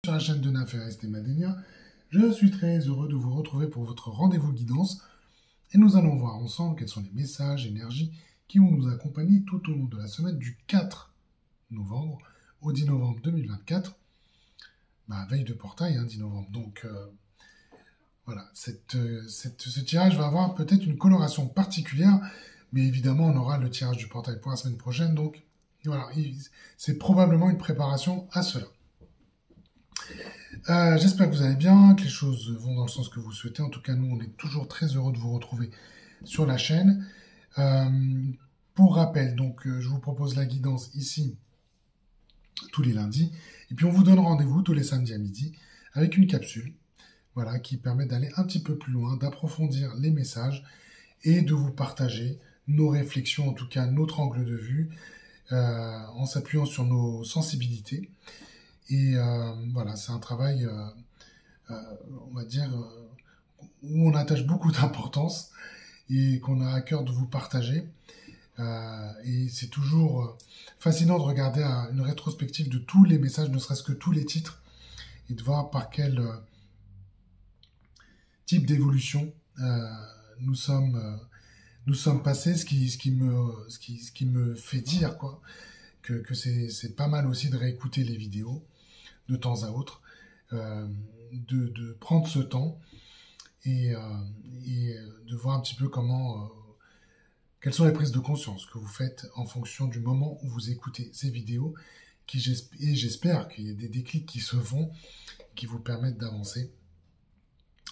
sur la chaîne de Naferes Madenia. Je suis très heureux de vous retrouver pour votre rendez-vous guidance et nous allons voir ensemble quels sont les messages, énergies qui vont nous accompagner tout au long de la semaine du 4 novembre au 10 novembre 2024. Veille de portail, 10 novembre. Donc voilà, ce tirage va avoir peut-être une coloration particulière, mais évidemment on aura le tirage du portail pour la semaine prochaine, donc voilà, c'est probablement une préparation à cela. J'espère que vous allez bien, que les choses vont dans le sens que vous souhaitez. En tout cas, nous, on est toujours très heureux de vous retrouver sur la chaîne. Pour rappel, donc, je vous propose la guidance ici tous les lundis. Et puis, on vous donne rendez-vous tous les samedis à midi avec une capsule, voilà, qui permet d'aller un petit peu plus loin, d'approfondir les messages et de vous partager nos réflexions, en tout cas notre angle de vue, en s'appuyant sur nos sensibilités. Et voilà, c'est un travail, on va dire, où on attache beaucoup d'importance et qu'on a à cœur de vous partager. Et c'est toujours fascinant de regarder une rétrospective de tous les messages, ne serait-ce que tous les titres, et de voir par quel type d'évolution nous sommes passés, ce qui me fait dire que c'est pas mal aussi de réécouter les vidéos de temps à autre, de prendre ce temps et de voir un petit peu quelles sont les prises de conscience que vous faites en fonction du moment où vous écoutez ces vidéos, et j'espère qu'il y a des déclics qui se font, qui vous permettent d'avancer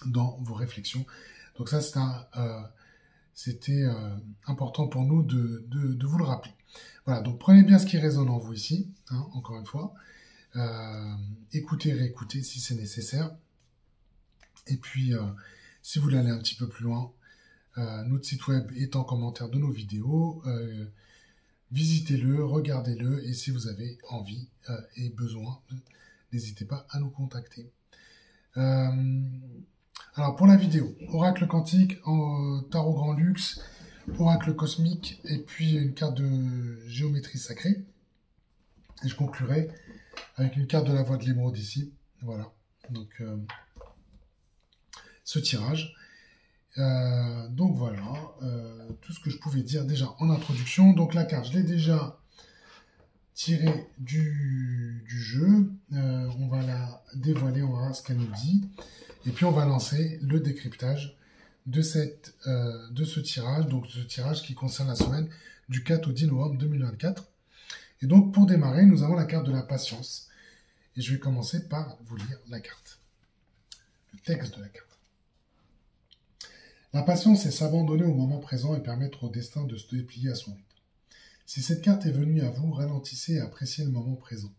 dans vos réflexions. Donc ça, c'était important pour nous de vous le rappeler. Voilà, donc prenez bien ce qui résonne en vous ici, encore une fois. Écoutez, réécoutez si c'est nécessaire. Et puis, si vous voulez aller un petit peu plus loin, notre site web est en commentaire de nos vidéos. Visitez-le, regardez-le, et si vous avez envie et besoin, n'hésitez pas à nous contacter. Alors pour la vidéo, oracle quantique, tarot grand luxe, oracle cosmique, et puis une carte de géométrie sacrée. Et je conclurai avec une carte de la voie de l'émeraude ici. Voilà, donc ce tirage. Donc voilà, tout ce que je pouvais dire déjà en introduction. Donc la carte, je l'ai déjà tirée du jeu. On va la dévoiler, on va voir ce qu'elle nous dit. Et puis on va lancer le décryptage de ce tirage. Donc ce tirage qui concerne la semaine du 4 au 10 novembre 2024. Et donc pour démarrer, nous avons la carte de la patience. Et je vais commencer par vous lire la carte. Le texte de la carte. La patience, c'est s'abandonner au moment présent et permettre au destin de se déplier à son rythme. Si cette carte est venue à vous, ralentissez et appréciez le moment présent.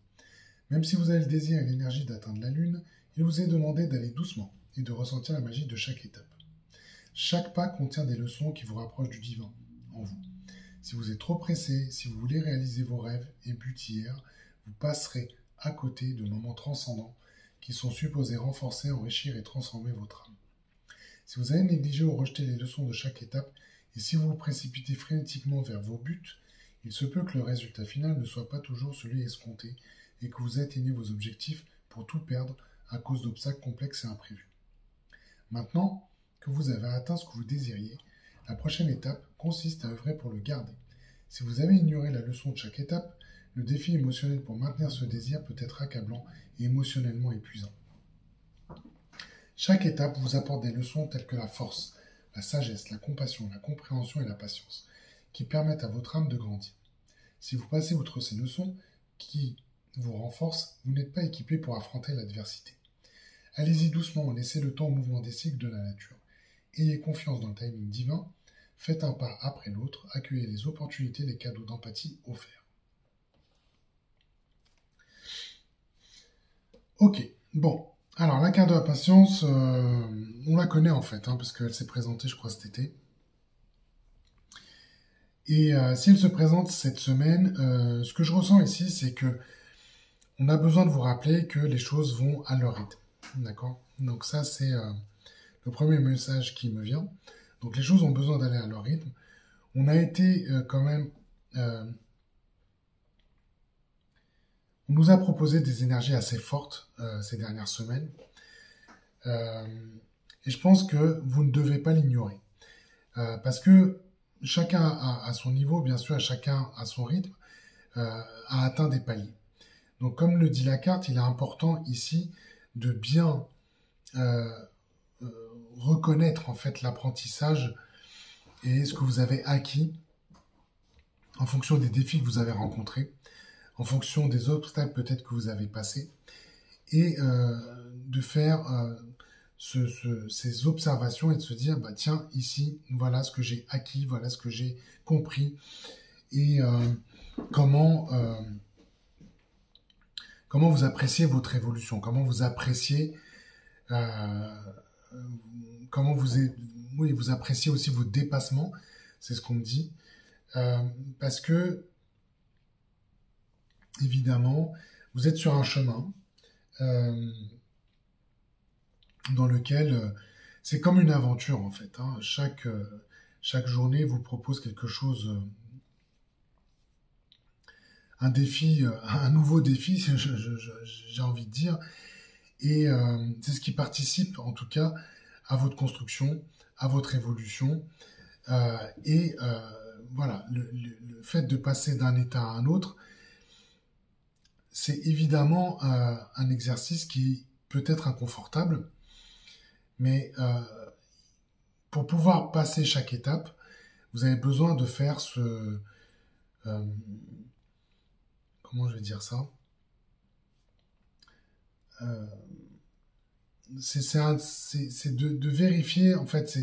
Même si vous avez le désir et l'énergie d'atteindre la lune, il vous est demandé d'aller doucement et de ressentir la magie de chaque étape. Chaque pas contient des leçons qui vous rapprochent du divin en vous. Si vous êtes trop pressé, si vous voulez réaliser vos rêves et buts hier, vous passerez à côté de moments transcendants qui sont supposés renforcer, enrichir et transformer votre âme. Si vous avez négligé ou rejeté les leçons de chaque étape, et si vous vous précipitez frénétiquement vers vos buts, il se peut que le résultat final ne soit pas toujours celui escompté et que vous atteignez vos objectifs pour tout perdre à cause d'obstacles complexes et imprévus. Maintenant que vous avez atteint ce que vous désiriez, la prochaine étape consiste à œuvrer pour le garder. Si vous avez ignoré la leçon de chaque étape, le défi émotionnel pour maintenir ce désir peut être accablant et émotionnellement épuisant. Chaque étape vous apporte des leçons telles que la force, la sagesse, la compassion, la compréhension et la patience, qui permettent à votre âme de grandir. Si vous passez outre ces leçons qui vous renforcent, vous n'êtes pas équipé pour affronter l'adversité. Allez-y doucement, laissez le temps au mouvement des cycles de la nature. Ayez confiance dans le timing divin, faites un pas après l'autre, accueillez les opportunités, les cadeaux d'empathie offerts. Ok, bon. Alors, la carte de la patience, on la connaît en fait, parce qu'elle s'est présentée, je crois, cet été. Et si elle se présente cette semaine, ce que je ressens ici, c'est que on a besoin de vous rappeler que les choses vont à leur rythme. D'accord ? Donc ça, c'est le premier message qui me vient. Donc les choses ont besoin d'aller à leur rythme. On a été quand même On nous a proposé des énergies assez fortes ces dernières semaines. Et je pense que vous ne devez pas l'ignorer. Parce que chacun à son niveau, bien sûr, chacun à son rythme, a atteint des paliers. Donc comme le dit la carte, il est important ici de bien euh, reconnaître en fait l'apprentissage et ce que vous avez acquis en fonction des défis que vous avez rencontrés, en fonction des obstacles peut-être que vous avez passés, et de faire ces observations et de se dire, bah tiens, ici, voilà ce que j'ai acquis, voilà ce que j'ai compris, et comment, comment vous appréciez votre évolution, comment vous appréciez, euh, comment oui, vous appréciez aussi vos dépassements, c'est ce qu'on me dit, parce que, évidemment, vous êtes sur un chemin euh, dans lequel c'est comme une aventure en fait. Hein. Chaque journée vous propose quelque chose, un défi, un nouveau défi, j'ai envie de dire. Et c'est ce qui participe en tout cas à votre construction, à votre évolution. Et voilà, le fait de passer d'un état à un autre, c'est évidemment un exercice qui peut être inconfortable, mais pour pouvoir passer chaque étape, vous avez besoin de faire euh, comment je vais dire ça? Euh, c'est de vérifier, en fait,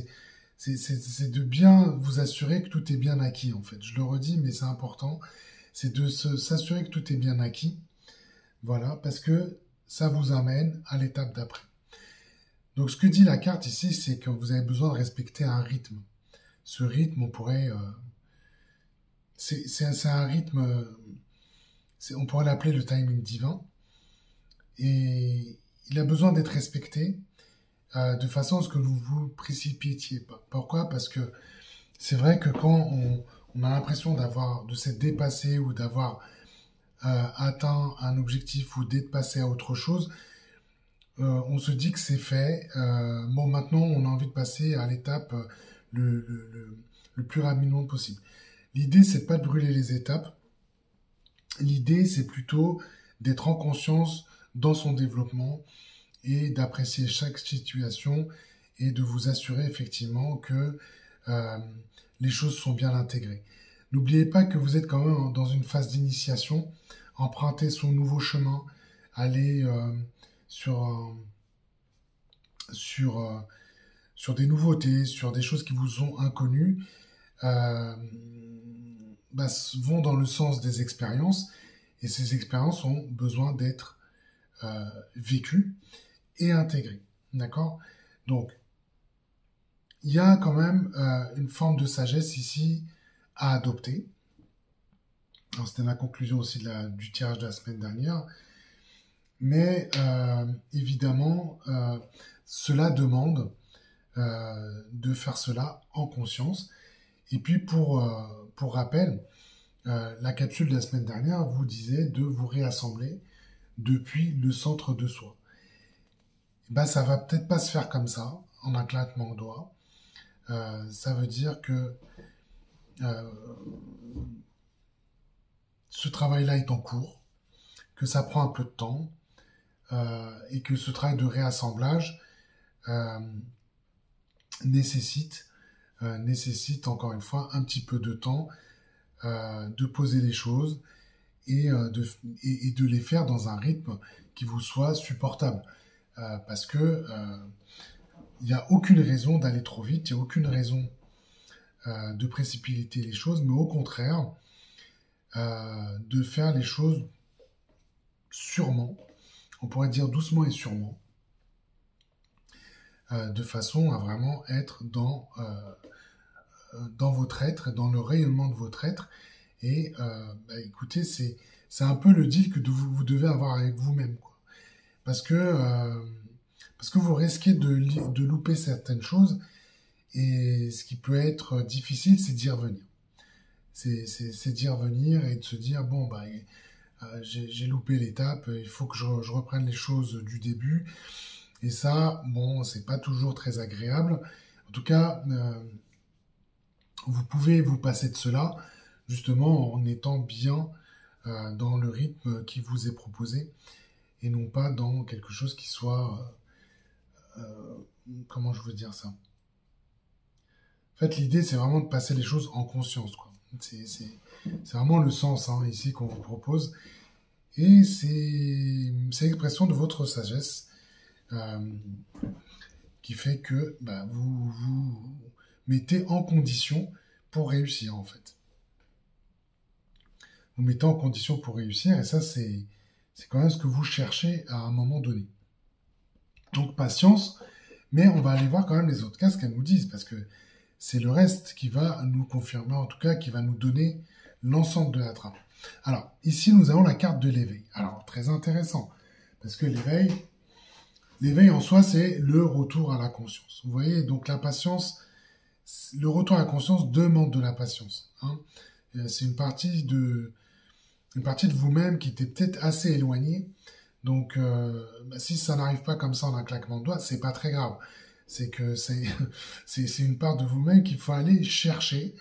c'est de bien vous assurer que tout est bien acquis, en fait. Je le redis, mais c'est important. C'est de s'assurer que tout est bien acquis. Voilà, parce que ça vous amène à l'étape d'après. Donc, ce que dit la carte ici, c'est que vous avez besoin de respecter un rythme. Ce rythme, on pourrait, c'est un rythme, on pourrait l'appeler le timing divin, et il a besoin d'être respecté de façon à ce que vous vous précipitiez pas. Pourquoi? Parce que c'est vrai que quand on a l'impression de s'être dépassé ou d'avoir atteint un objectif ou d'être passé à autre chose, on se dit que c'est fait. Bon, maintenant, on a envie de passer à l'étape le plus rapidement possible. L'idée, c'est pas de brûler les étapes. L'idée, c'est plutôt d'être en conscience dans son développement et d'apprécier chaque situation et de vous assurer effectivement que euh, les choses sont bien intégrées. N'oubliez pas que vous êtes quand même dans une phase d'initiation. Empruntez son nouveau chemin, allez sur, sur, sur des nouveautés, sur des choses qui vous sont inconnues, euh, bah, vont dans le sens des expériences, et ces expériences ont besoin d'être vécues et intégrées. D'accord? Donc, il y a quand même une forme de sagesse ici à adopter. C'était ma conclusion aussi du tirage de la semaine dernière. Mais évidemment, cela demande de faire cela en conscience. Et puis pour rappel, la capsule de la semaine dernière vous disait de vous réassembler depuis le centre de soi. Ben, ça va peut-être pas se faire comme ça, en un claquement de doigts. Ça veut dire que euh, ce travail-là est en cours, que ça prend un peu de temps, et que ce travail de réassemblage euh, nécessite, nécessite encore une fois un petit peu de temps, de poser les choses et, et de les faire dans un rythme qui vous soit supportable. Parce que il n'y a aucune raison d'aller trop vite, il n'y a aucune raison de précipiter les choses, mais au contraire, de faire les choses sûrement, on pourrait dire doucement et sûrement, de façon à vraiment être dans votre être, dans le rayonnement de votre être. Et bah, écoutez, c'est un peu le deal que vous devez avoir avec vous-même, quoi. Parce que vous risquez de louper certaines choses, et ce qui peut être difficile, c'est d'y revenir. C'est d'y revenir et de se dire, bon, bah, j'ai loupé l'étape, il faut que je reprenne les choses du début. Et ça, bon, c'est pas toujours très agréable. En tout cas, vous pouvez vous passer de cela, justement en étant bien dans le rythme qui vous est proposé et non pas dans quelque chose qui soit, comment je veux dire ça? En fait, l'idée, c'est vraiment de passer les choses en conscience, quoi. C'est vraiment le sens hein, ici qu'on vous propose. Et c'est l'expression de votre sagesse euh, qui fait que bah, vous vous mettez en condition pour réussir, en fait. Vous mettez en condition pour réussir, et ça, c'est quand même ce que vous cherchez à un moment donné. Donc, patience, mais on va aller voir quand même les autres cas, ce qu'elles nous disent, parce que c'est le reste qui va nous confirmer, en tout cas, qui va nous donner l'ensemble de la trame. Alors, ici, nous avons la carte de l'éveil. Alors, très intéressant, parce que l'éveil en soi, c'est le retour à la conscience. Vous voyez, donc la patience, le retour à la conscience demande de la patience. Hein. C'est une partie de vous-même qui était peut-être assez éloignée. Donc, si ça n'arrive pas comme ça en un claquement de doigts, c'est pas très grave. C'est que c'est une part de vous-même qu'il faut aller chercher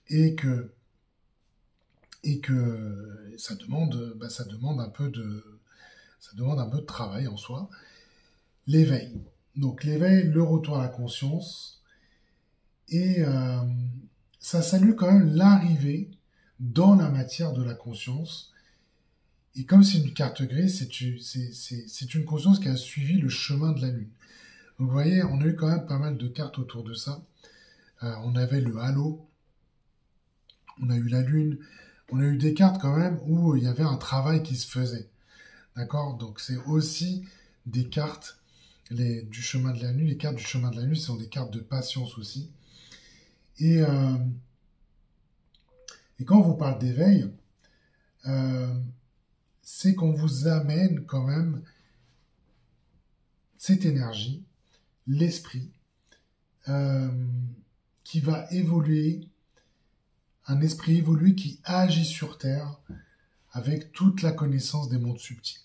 et que ça demande un peu de travail en soi. L'éveil. Donc l'éveil, le retour à la conscience et ça salue quand même l'arrivée dans la matière de la conscience. Et comme c'est une carte grise, c'est une conscience qui a suivi le chemin de la Lune. Donc vous voyez, on a eu quand même pas mal de cartes autour de ça. On avait le halo, on a eu la Lune, on a eu des cartes quand même où il y avait un travail qui se faisait. D'accord? Donc c'est aussi des cartes du chemin de la Lune. Les cartes du chemin de la Lune sont des cartes de patience aussi. Et quand on vous parle d'éveil, c'est qu'on vous amène quand même cette énergie, l'esprit, qui va évoluer, un esprit évolué qui agit sur Terre avec toute la connaissance des mondes subtils.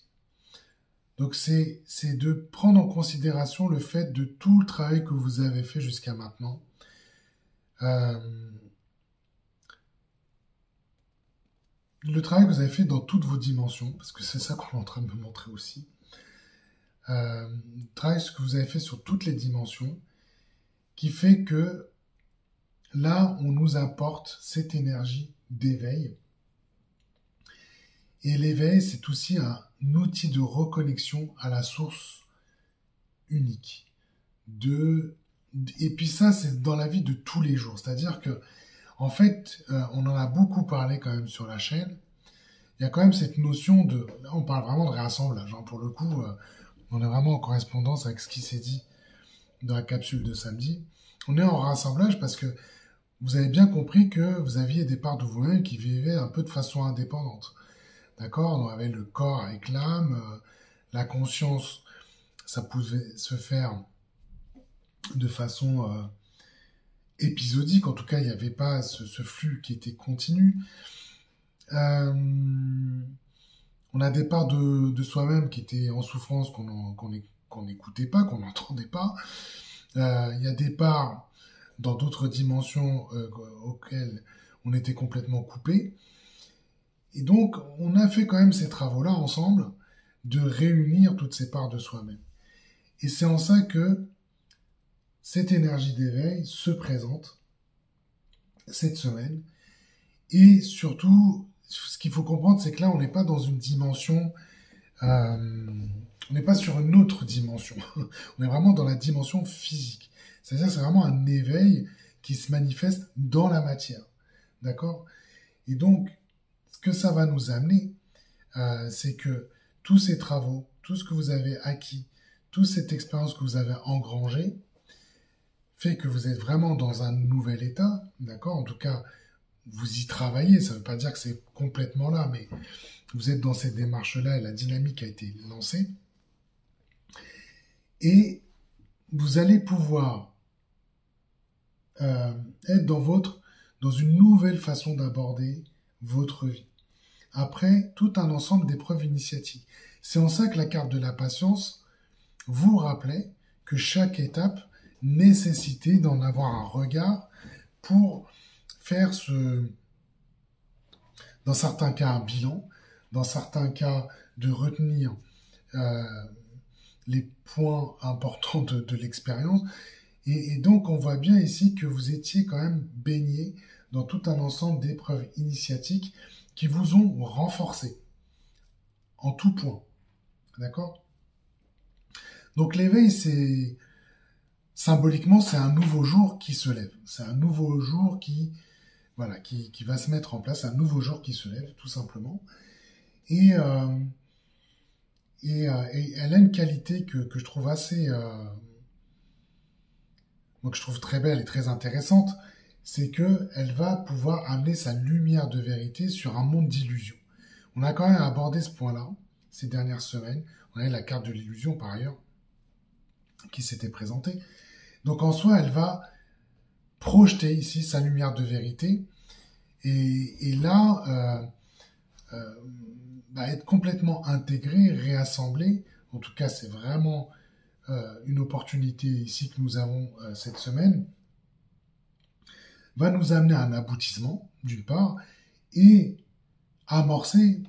Donc c'est de prendre en considération le fait de tout le travail que vous avez fait jusqu'à maintenant. Le travail que vous avez fait dans toutes vos dimensions, parce que c'est ça qu'on est en train de me montrer aussi. Le travail que vous avez fait sur toutes les dimensions, qui fait que là, on nous apporte cette énergie d'éveil. Et l'éveil, c'est aussi un outil de reconnexion à la source unique. Et puis ça, c'est dans la vie de tous les jours. C'est-à-dire que, en fait, on en a beaucoup parlé quand même sur la chaîne. Il y a quand même cette notion de... Là, on parle vraiment de réassemblage. Hein. Pour le coup, on est vraiment en correspondance avec ce qui s'est dit dans la capsule de samedi. On est en rassemblage parce que vous avez bien compris que vous aviez des parts de vous-même qui vivaient un peu de façon indépendante. D'accord? On avait le corps avec l'âme, la conscience, ça pouvait se faire de façon épisodique. En tout cas, il n'y avait pas ce flux qui était continu. On a des parts de soi-même qui étaient en souffrance, qu'on n'écoutait pas, qu'on n'entendait pas. Il y a des parts dans d'autres dimensions auxquelles on était complètement coupé. Et donc, on a fait quand même ces travaux-là ensemble, de réunir toutes ces parts de soi-même. Et c'est en ça que cette énergie d'éveil se présente cette semaine. Et surtout, ce qu'il faut comprendre, c'est que là, on n'est pas dans une dimension... on n'est pas sur une autre dimension. On est vraiment dans la dimension physique. C'est-à-dire c'est vraiment un éveil qui se manifeste dans la matière. D'accord? Et donc, ce que ça va nous amener, c'est que tous ces travaux, tout ce que vous avez acquis, toute cette expérience que vous avez engrangée, fait que vous êtes vraiment dans un nouvel état. D'accord? En tout cas, vous y travaillez. Ça ne veut pas dire que c'est complètement là, mais vous êtes dans cette démarche-là et la dynamique a été lancée. Et vous allez pouvoir être dans une nouvelle façon d'aborder votre vie. après tout un ensemble d'épreuves initiatiques. C'est en ça que la carte de la patience vous rappelait que chaque étape nécessitait d'en avoir un regard pour faire dans certains cas un bilan, dans certains cas de retenir euh, les points importants de l'expérience. Et donc on voit bien ici que vous étiez quand même baigné dans tout un ensemble d'épreuves initiatiques qui vous ont renforcé en tout point. D'accord? Donc l'éveil, c'est symboliquement, c'est un nouveau jour qui se lève. C'est un nouveau jour voilà, qui va se mettre en place, un nouveau jour qui se lève, tout simplement. Et, et elle a une qualité que je trouve assez, que je trouve très belle et très intéressante, c'est que elle va pouvoir amener sa lumière de vérité sur un monde d'illusions. On a quand même abordé ce point-là ces dernières semaines. On a eu la carte de l'illusion, par ailleurs, qui s'était présentée. Donc en soi, elle va projeter ici sa lumière de vérité et là, être complètement intégrée, réassemblée. En tout cas, c'est vraiment une opportunité ici que nous avons cette semaine, va nous amener à un aboutissement, d'une part, et amorcer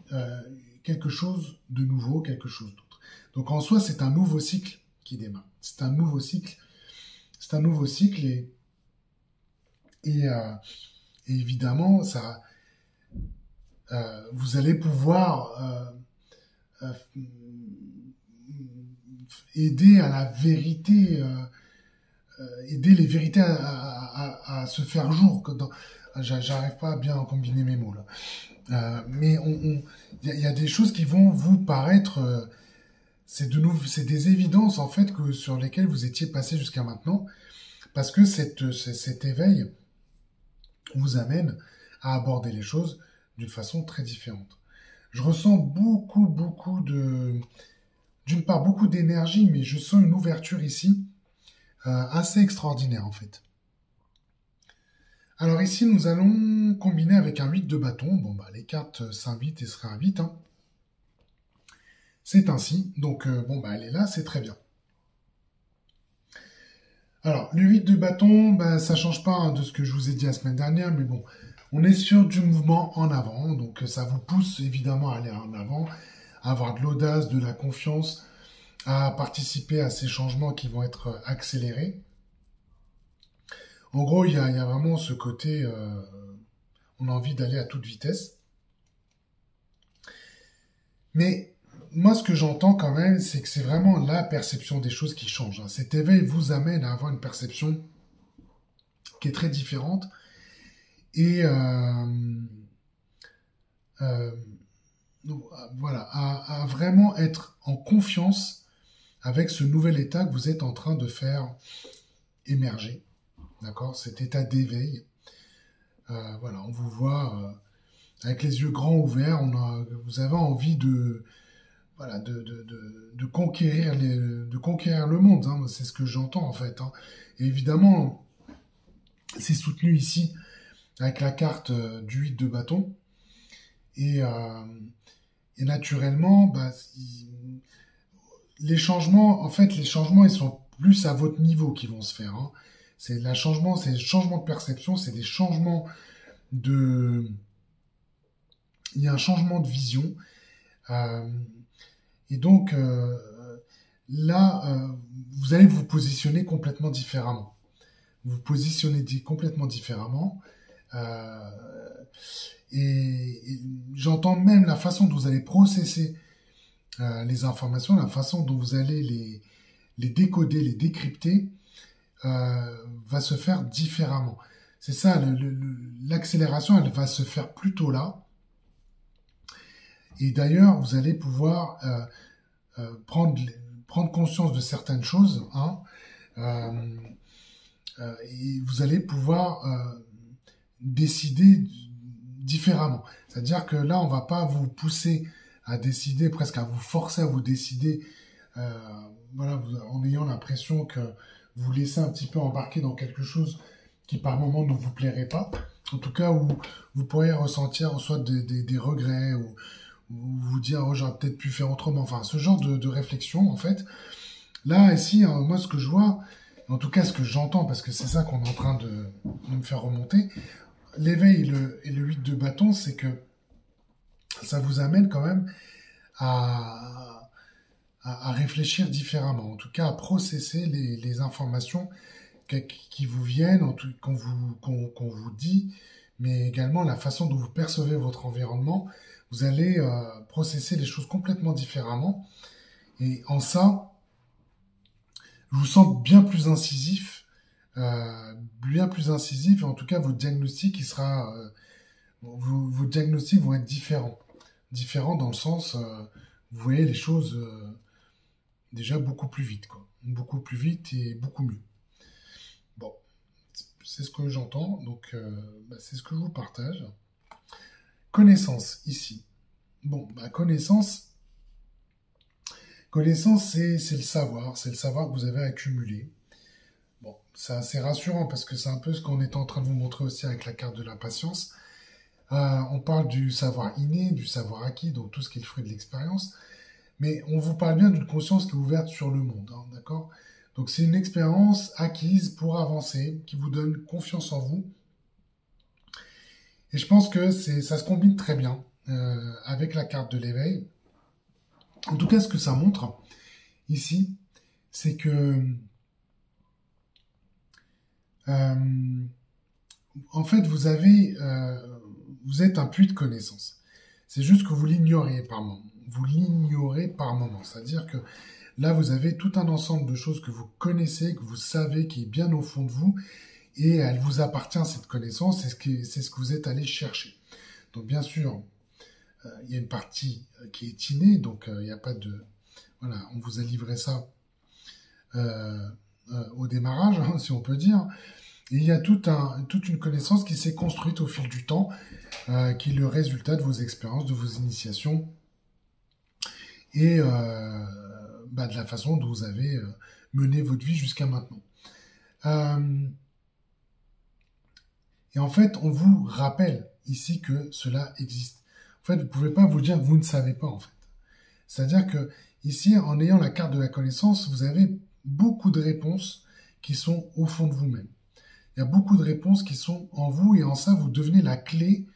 quelque chose de nouveau, quelque chose d'autre. Donc en soi, c'est un nouveau cycle qui démarre. C'est un nouveau cycle. C'est un nouveau cycle et évidemment, ça, vous allez pouvoir aider à la vérité, aider les vérités à se faire jour. J'arrive pas à bien combiner mes mots là. Mais il y a des choses qui vont vous paraître, c'est des évidences en fait sur lesquelles vous étiez passé jusqu'à maintenant, parce que cet éveil vous amène à aborder les choses d'une façon très différente. Je ressens beaucoup d'une part beaucoup d'énergie, mais je sens une ouverture ici assez extraordinaire en fait. Alors ici, nous allons combiner avec un 8 de bâton. Bon, bah, les cartes s'invitent et se réinvitent. Hein. C'est ainsi. Donc, elle est là, c'est très bien. Alors, le 8 de bâton, bah, ça change pas de ce que je vous ai dit la semaine dernière, mais bon, on est sur du mouvement en avant. Donc, ça vous pousse évidemment à aller en avant, à avoir de l'audace, de la confiance, à participer à ces changements qui vont être accélérés. En gros, il y a vraiment ce côté, on a envie d'aller à toute vitesse. Mais moi, ce que j'entends quand même, c'est que c'est vraiment la perception des choses qui change. Hein. Cet éveil vous amène à avoir une perception qui est très différente et voilà, à vraiment être en confiance avec ce nouvel état que vous êtes en train de faire émerger. D'accord, cet état d'éveil. Voilà, on vous voit avec les yeux grands ouverts. Vous avez envie de conquérir le monde. Hein, c'est ce que j'entends en fait. Hein. Et évidemment, c'est soutenu ici avec la carte du 8 de bâton. Et naturellement, les changements, ils sont plus à votre niveau qui vont se faire. Hein. C'est des changements de perception, c'est des changements de... Il y a un changement de vision. Et donc, là, vous allez vous positionner complètement différemment. Vous vous positionnez complètement différemment. Et j'entends même la façon dont vous allez processer les informations, la façon dont vous allez les décoder, les décrypter, va se faire différemment. C'est ça, l'accélération, elle va se faire plutôt là. Et d'ailleurs, vous allez pouvoir prendre conscience de certaines choses, hein, et vous allez pouvoir décider différemment. C'est-à-dire que là, on va pas vous pousser à décider, presque à vous forcer à vous décider, en ayant l'impression que vous laissez un petit peu embarquer dans quelque chose qui par moment ne vous plairait pas. En tout cas, où vous pourriez ressentir soit des regrets ou vous dire oh, j'aurais peut-être pu faire autrement. Enfin, ce genre de réflexion, en fait. Là, ici, hein, moi, ce que je vois, en tout cas, ce que j'entends, parce que c'est ça qu'on est en train de me faire remonter, l'éveil et le 8 de bâton, c'est que ça vous amène quand même à, à réfléchir différemment, en tout cas à processer les informations qui vous viennent, qu'on vous dit, mais également la façon dont vous percevez votre environnement. Vous allez processer les choses complètement différemment. Et en ça, je vous sens bien plus incisif, et en tout cas votre diagnostic vos diagnostics vont être différents dans le sens, vous voyez les choses déjà beaucoup plus vite, quoi, beaucoup plus vite et beaucoup mieux. Bon, c'est ce que j'entends, donc c'est ce que je vous partage. Connaissance ici. Bon, connaissance, c'est le savoir que vous avez accumulé. Bon, c'est assez rassurant parce que c'est un peu ce qu'on est en train de vous montrer aussi avec la carte de la patience. On parle du savoir inné, du savoir acquis, donc tout ce qui est le fruit de l'expérience. Mais on vous parle bien d'une conscience qui est ouverte sur le monde, hein, d'accord? Donc c'est une expérience acquise pour avancer, qui vous donne confiance en vous. Et je pense que ça se combine très bien avec la carte de l'éveil. En tout cas, ce que ça montre ici, c'est que en fait, vous êtes un puits de connaissances. C'est juste que vous l'ignorez par moment. Vous l'ignorez par moment. C'est-à-dire que là, vous avez tout un ensemble de choses que vous connaissez, que vous savez, qui est bien au fond de vous, et elle vous appartient, cette connaissance, c'est ce que vous êtes allé chercher. Donc, bien sûr, il y a une partie qui est innée, donc il n'y a pas de... Voilà, on vous a livré ça au démarrage, hein, si on peut dire. Et il y a toute une connaissance qui s'est construite au fil du temps, qui est le résultat de vos expériences, de vos initiations, et de la façon dont vous avez mené votre vie jusqu'à maintenant. Et en fait, on vous rappelle ici que cela existe. En fait, vous ne pouvez pas vous dire que vous ne savez pas, en fait. C'est-à-dire que ici, en ayant la carte de la connaissance, vous avez beaucoup de réponses qui sont au fond de vous-même. Il y a beaucoup de réponses qui sont en vous, et en ça, vous devenez la clé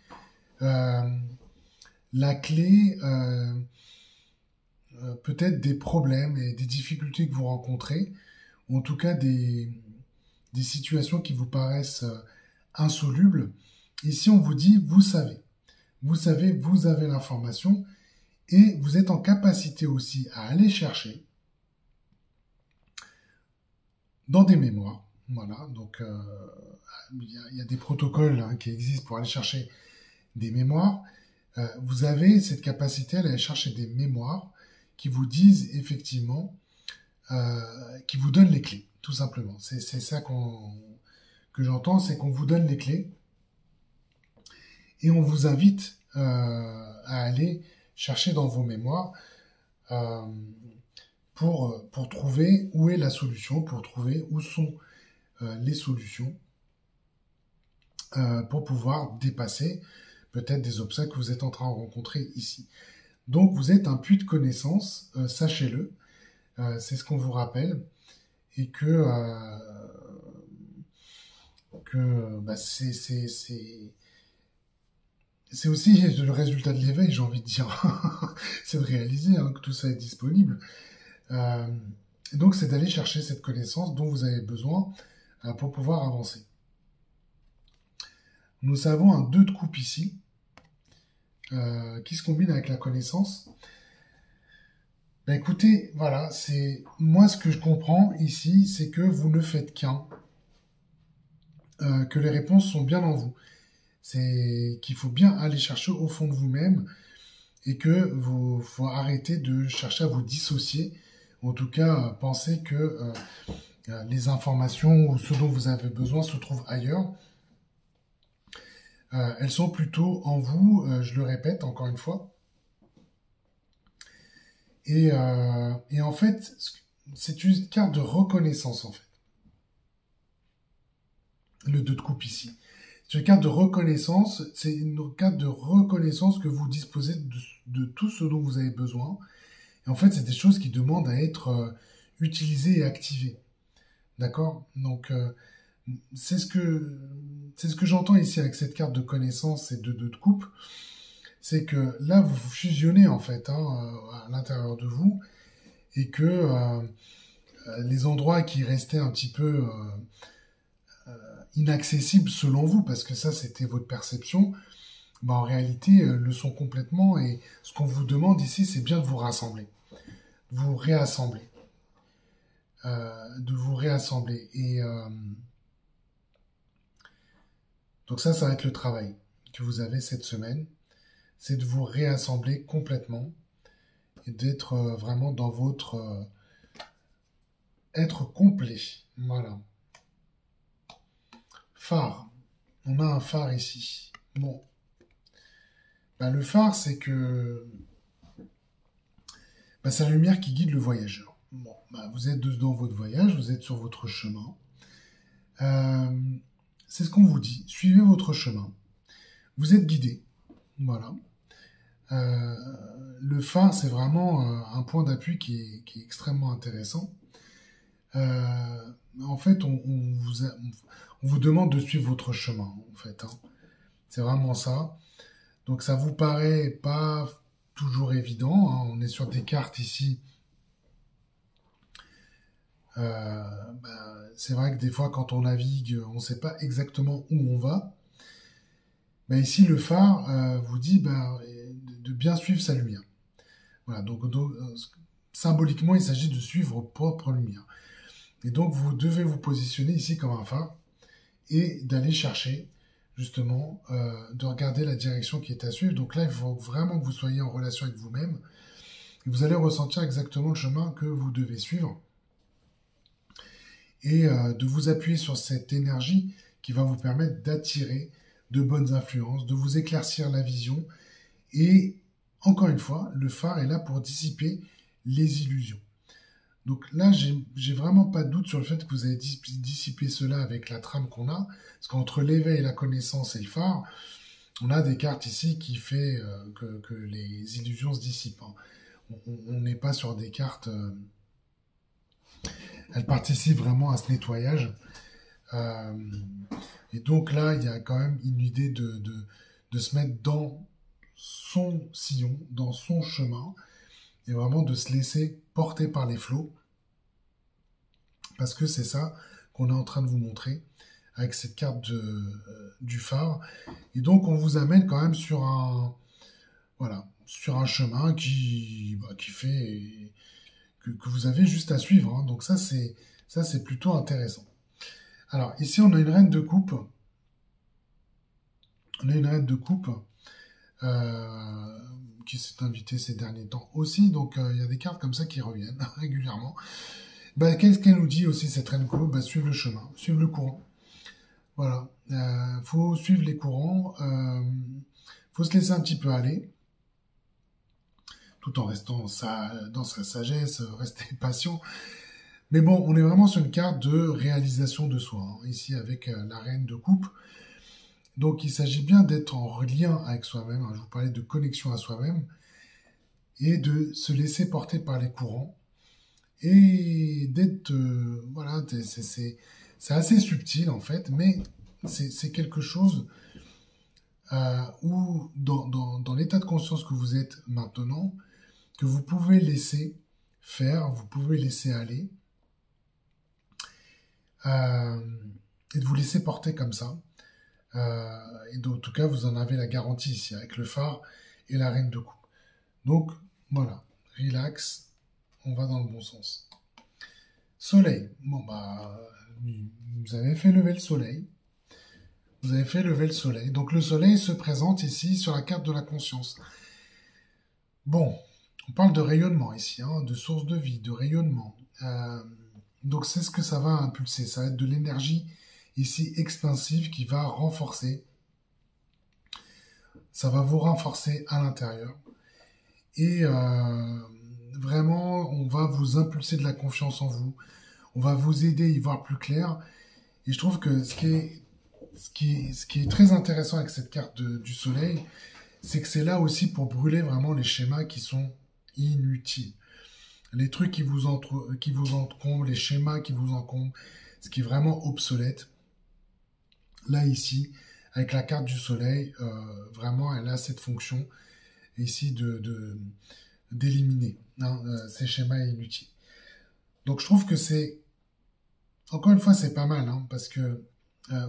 peut-être des problèmes et des difficultés que vous rencontrez, ou en tout cas des situations qui vous paraissent insolubles. Ici, on vous dit, vous savez. Vous savez, vous avez l'information, et vous êtes en capacité aussi à aller chercher dans des mémoires. Voilà, donc il y a des protocoles qui existent pour aller chercher des mémoires. Vous avez cette capacité à aller chercher des mémoires qui vous disent effectivement, qui vous donnent les clés, tout simplement. C'est ça que j'entends, c'est qu'on vous donne les clés et on vous invite à aller chercher dans vos mémoires pour trouver où est la solution, pour trouver où sont les solutions pour pouvoir dépasser peut-être des obstacles que vous êtes en train de rencontrer ici. Donc vous êtes un puits de connaissances, sachez-le, c'est ce qu'on vous rappelle, et que c'est aussi le résultat de l'éveil, j'ai envie de dire. C'est de réaliser que tout ça est disponible. Et donc c'est d'aller chercher cette connaissance dont vous avez besoin pour pouvoir avancer. Nous avons un 2 de coupe ici, qui se combine avec la connaissance. Écoutez, voilà, c'est moi ce que je comprends ici, c'est que vous ne faites qu'un, que les réponses sont bien en vous. C'est qu'il faut bien aller chercher au fond de vous-même, et que vous faut arrêter de chercher à vous dissocier. En tout cas, pensez que les informations ou ce dont vous avez besoin se trouvent ailleurs. Elles sont plutôt en vous, je le répète encore une fois. Et en fait, c'est une carte de reconnaissance, en fait. Le 2 de coupe ici. C'est une carte de reconnaissance. C'est une carte de reconnaissance que vous disposez de tout ce dont vous avez besoin. Et en fait, c'est des choses qui demandent à être utilisées et activées. D'accord? Donc, c'est ce que j'entends ici avec cette carte de connaissance et de coupe. C'est que là, vous fusionnez en fait à l'intérieur de vous et que les endroits qui restaient un petit peu inaccessibles selon vous, parce que ça, c'était votre perception, bah, en réalité, le sont complètement. Et ce qu'on vous demande ici, c'est bien de vous rassembler, vous réassembler, de vous réassembler. Et donc ça va être le travail que vous avez cette semaine, c'est de vous réassembler complètement et d'être vraiment dans votre être complet. Voilà. Phare. On a un phare ici. Bon. Bah, le phare, c'est que bah, c'est la lumière qui guide le voyageur. Bon, bah, vous êtes dans votre voyage, vous êtes sur votre chemin. C'est ce qu'on vous dit. Suivez votre chemin. Vous êtes guidé. Voilà. Le phare, c'est vraiment un point d'appui qui est extrêmement intéressant. En fait, on vous demande de suivre votre chemin, en fait. C'est vraiment ça. Donc, ça vous paraît pas toujours évident. On est sur des cartes ici. C'est vrai que des fois, quand on navigue, on ne sait pas exactement où on va. Ici, le phare vous dit de bien suivre sa lumière. Voilà, donc symboliquement, il s'agit de suivre votre propre lumière. Et donc, vous devez vous positionner ici comme un phare et d'aller chercher, justement, de regarder la direction qui est à suivre. Donc là, il faut vraiment que vous soyez en relation avec vous-même. Et vous allez ressentir exactement le chemin que vous devez suivre. Et de vous appuyer sur cette énergie qui va vous permettre d'attirer de bonnes influences, de vous éclaircir la vision. Et encore une fois, le phare est là pour dissiper les illusions. Donc là, j'ai vraiment pas de doute sur le fait que vous avez dissipé cela avec la trame qu'on a, parce qu'entre l'éveil, la connaissance et le phare, on a des cartes ici qui fait que les illusions se dissipent. On n'est pas sur des cartes... elles participent vraiment à ce nettoyage. Et donc là, il y a quand même une idée de se mettre dans son sillon, dans son chemin, et vraiment de se laisser porter par les flots, parce que c'est ça qu'on est en train de vous montrer avec cette carte du phare. Et donc on vous amène quand même sur un chemin qui fait que vous avez juste à suivre. Donc ça c'est plutôt intéressant. Alors ici on a une reine de coupe. On a une reine de coupe qui s'est invitée ces derniers temps aussi. Donc il y a des cartes comme ça qui reviennent régulièrement. Qu'est-ce qu'elle nous dit aussi, cette reine de coupe? Suivre le chemin, suivre le courant. Voilà. Faut suivre les courants. Faut se laisser un petit peu aller, tout en restant dans sa sagesse, rester patient. Mais bon, on est vraiment sur une carte de réalisation de soi, ici avec la reine de coupe. Donc il s'agit bien d'être en lien avec soi-même. Je vous parlais de connexion à soi-même et de se laisser porter par les courants et d'être c'est assez subtil en fait, mais c'est quelque chose où dans l'état de conscience que vous êtes maintenant, que vous pouvez laisser faire, vous pouvez laisser aller et de vous laisser porter comme ça. Et en tout cas, vous en avez la garantie ici avec le phare et la reine de coupe. Donc voilà, relax, on va dans le bon sens. Soleil, vous avez fait lever le soleil. Vous avez fait lever le soleil. Donc le soleil se présente ici sur la carte de la conscience. Bon, on parle de rayonnement ici, de source de vie, de rayonnement. Donc c'est ce que ça va impulser. Ça va être de l'énergie ici expansive qui va renforcer. Ça va vous renforcer à l'intérieur. Et vraiment, on va vous impulser de la confiance en vous. On va vous aider à y voir plus clair. Et je trouve que ce qui est ce qui est très intéressant avec cette carte du soleil, c'est que c'est là aussi pour brûler vraiment les schémas qui sont inutiles. Les trucs qui vous encombrent, les schémas qui vous encombrent, ce qui est vraiment obsolète. Là, ici, avec la carte du soleil, vraiment, elle a cette fonction ici d'éliminer ces schémas inutiles. Donc, je trouve que c'est, encore une fois, c'est pas mal, hein, parce que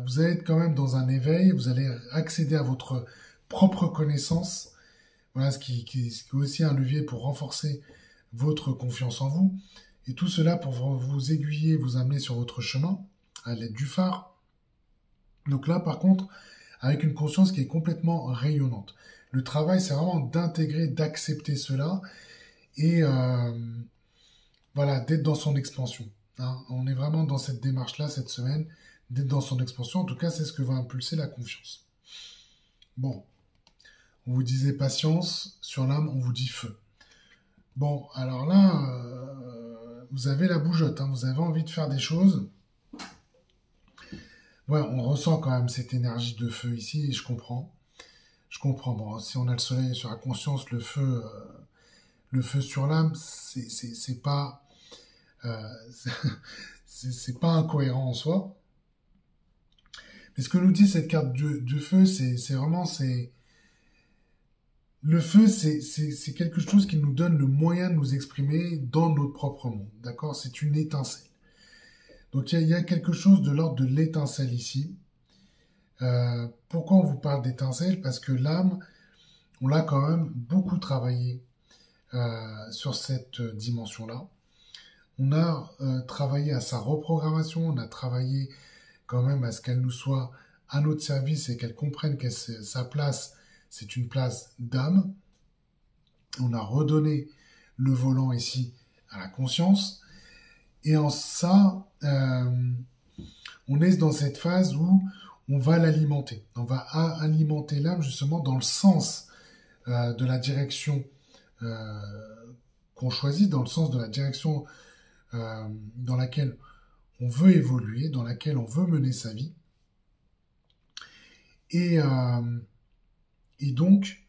vous allez être quand même dans un éveil, vous allez accéder à votre propre connaissance, voilà, ce qui est aussi un levier pour renforcer votre confiance en vous, et tout cela pour vous aiguiller, vous amener sur votre chemin, à l'aide du phare. Donc là, par contre, avec une conscience qui est complètement rayonnante. Le travail, c'est vraiment d'intégrer, d'accepter cela, et voilà, d'être dans son expansion. Hein. On est vraiment dans cette démarche-là cette semaine, d'être dans son expansion. En tout cas, c'est ce que va impulser la confiance. Bon, on vous disait patience, sur l'âme, on vous dit feu. Bon, alors là, vous avez la bougeotte, hein, vous avez envie de faire des choses. Ouais, on ressent quand même cette énergie de feu ici, et je comprends. Je comprends. Bon, si on a le soleil sur la conscience, le feu sur l'âme, c'est pas, euh, c'est pas incohérent en soi. Mais ce que nous dit cette carte du feu, c'est vraiment, le feu, c'est quelque chose qui nous donne le moyen de nous exprimer dans notre propre monde. D'accord? C'est une étincelle. Donc il y a quelque chose de l'ordre de l'étincelle ici. Pourquoi on vous parle d'étincelle? Parce que l'âme, on l'a quand même beaucoup travaillé sur cette dimension-là. On a travaillé à sa reprogrammation, on a travaillé quand même à ce qu'elle nous soit à notre service et qu'elle comprenne que sa place, c'est une place d'âme. On a redonné le volant ici à la conscience. Et en ça, on est dans cette phase où on va l'alimenter. On va alimenter l'âme justement dans le sens de la direction qu'on choisit, dans le sens de la direction dans laquelle on veut évoluer, dans laquelle on veut mener sa vie. Et donc,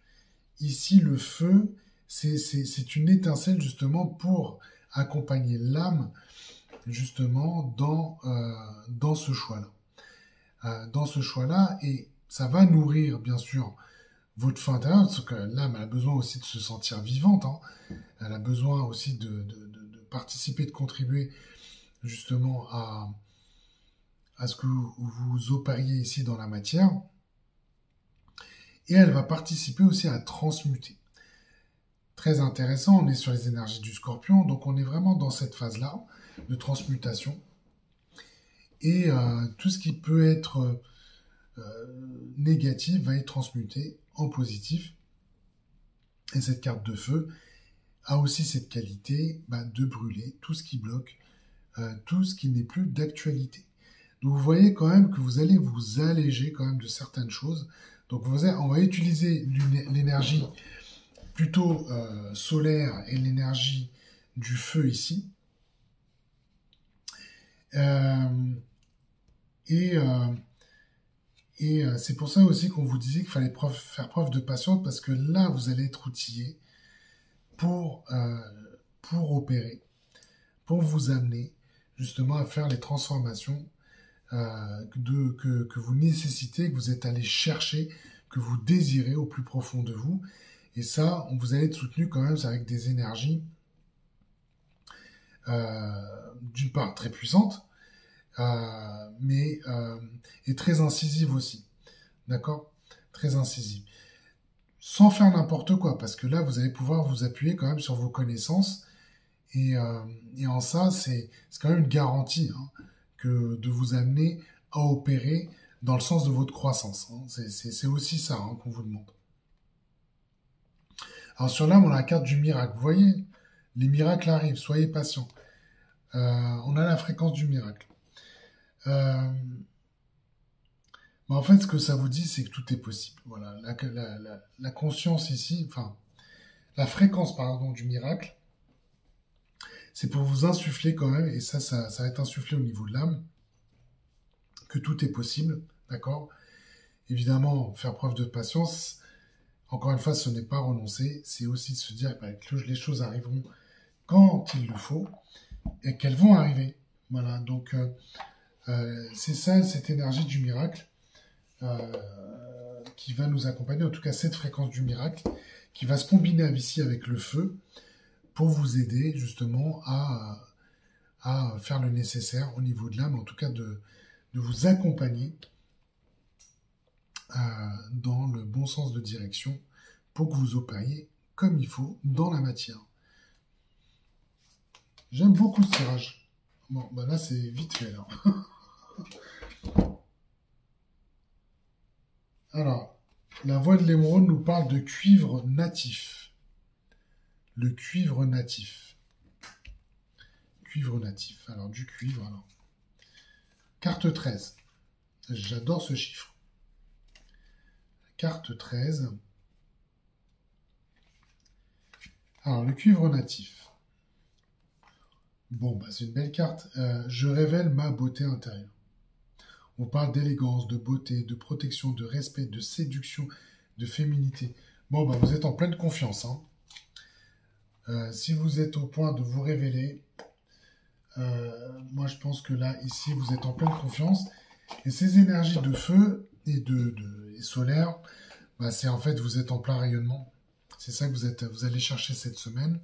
ici, le feu, c'est une étincelle justement pour accompagner l'âme justement dans ce choix-là. Dans ce choix-là, et ça va nourrir, bien sûr, votre fin intérieure, parce que l'âme a besoin aussi de se sentir vivante, hein. Elle a besoin aussi de participer, de contribuer justement à ce que vous opériez ici dans la matière. Et elle va participer aussi à transmuter. Très intéressant, on est sur les énergies du scorpion, donc on est vraiment dans cette phase-là de transmutation. Et tout ce qui peut être négatif va être transmuté en positif. Et cette carte de feu a aussi cette qualité de brûler tout ce qui bloque, tout ce qui n'est plus d'actualité. Donc vous voyez quand même que vous allez vous alléger quand même de certaines choses. Donc on va utiliser l'énergie plutôt solaire et l'énergie du feu ici. Et c'est pour ça aussi qu'on vous disait qu'il fallait faire preuve de patience, parce que là, vous allez être outillé pour opérer, pour vous amener justement à faire les transformations que vous nécessitez, que vous êtes allé chercher, que vous désirez au plus profond de vous. Et ça, vous allez être soutenu quand même avec des énergies d'une part très puissantes, mais et très incisives aussi. D'accord? Très incisives. Sans faire n'importe quoi, parce que là, vous allez pouvoir vous appuyer quand même sur vos connaissances. Et en ça, c'est quand même une garantie, hein, que de vous amener à opérer dans le sens de votre croissance. Hein. C'est aussi ça, hein, qu'on vous demande. Alors sur l'âme, on a la carte du miracle. Vous voyez, les miracles arrivent, soyez patients. On a la fréquence du miracle. Mais en fait, ce que ça vous dit, c'est que tout est possible. Voilà, la conscience ici, enfin, la fréquence, pardon, du miracle, c'est pour vous insuffler quand même, et ça va être insufflé au niveau de l'âme, que tout est possible, d'accord? Évidemment, faire preuve de patience, encore une fois, ce n'est pas renoncer, c'est aussi de se dire que les choses arriveront quand il le faut et qu'elles vont arriver. Voilà, donc c'est ça, cette énergie du miracle qui va nous accompagner, en tout cas cette fréquence du miracle, qui va se combiner ici avec le feu pour vous aider justement à faire le nécessaire au niveau de l'âme, en tout cas de vous accompagner dans le bon sens de direction pour que vous opériez comme il faut dans la matière. J'aime beaucoup ce tirage. Bon, bah là c'est vite fait là. Alors, la voix de l'émeraude nous parle de cuivre natif. Le cuivre natif. Cuivre natif. Alors, du cuivre, alors. Carte 13. J'adore ce chiffre. Carte 13. Alors, le cuivre natif. Bon, bah, c'est une belle carte. Je révèle ma beauté intérieure. On parle d'élégance, de beauté, de protection, de respect, de séduction, de féminité. Bon, bah, vous êtes en pleine confiance. Hein. Si vous êtes au point de vous révéler, moi je pense que là, ici, vous êtes en pleine confiance. Et ces énergies de feu et et solaire, bah, c'est en fait, vous êtes en plein rayonnement. C'est ça que vous allez chercher cette semaine.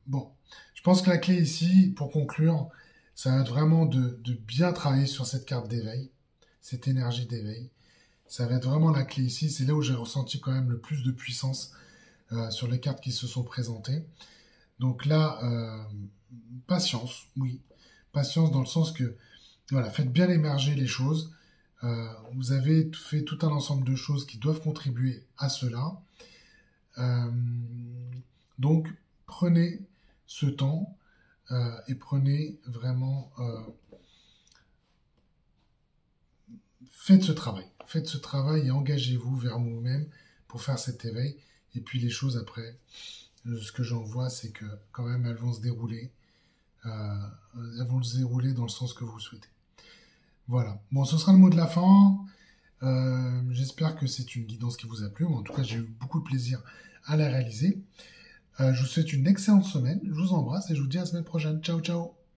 Bon, je pense que la clé ici, pour conclure, ça va être vraiment de bien travailler sur cette carte d'éveil, cette énergie d'éveil. Ça va être vraiment la clé ici. C'est là où j'ai ressenti quand même le plus de puissance sur les cartes qui se sont présentées. Donc là, patience, oui. Patience dans le sens que, voilà, faites bien émerger les choses. Vous avez fait tout un ensemble de choses qui doivent contribuer à cela. Donc, prenez ce temps et prenez vraiment... faites ce travail. Faites ce travail et engagez-vous vers vous-même pour faire cet éveil. Et puis les choses après, ce que j'en vois, c'est que quand même elles vont se dérouler. Elles vont se dérouler dans le sens que vous souhaitez. Voilà. Bon, ce sera le mot de la fin. J'espère que c'est une guidance qui vous a plu. En tout cas, j'ai eu beaucoup de plaisir à la réaliser. Je vous souhaite une excellente semaine. Je vous embrasse et je vous dis à la semaine prochaine. Ciao, ciao.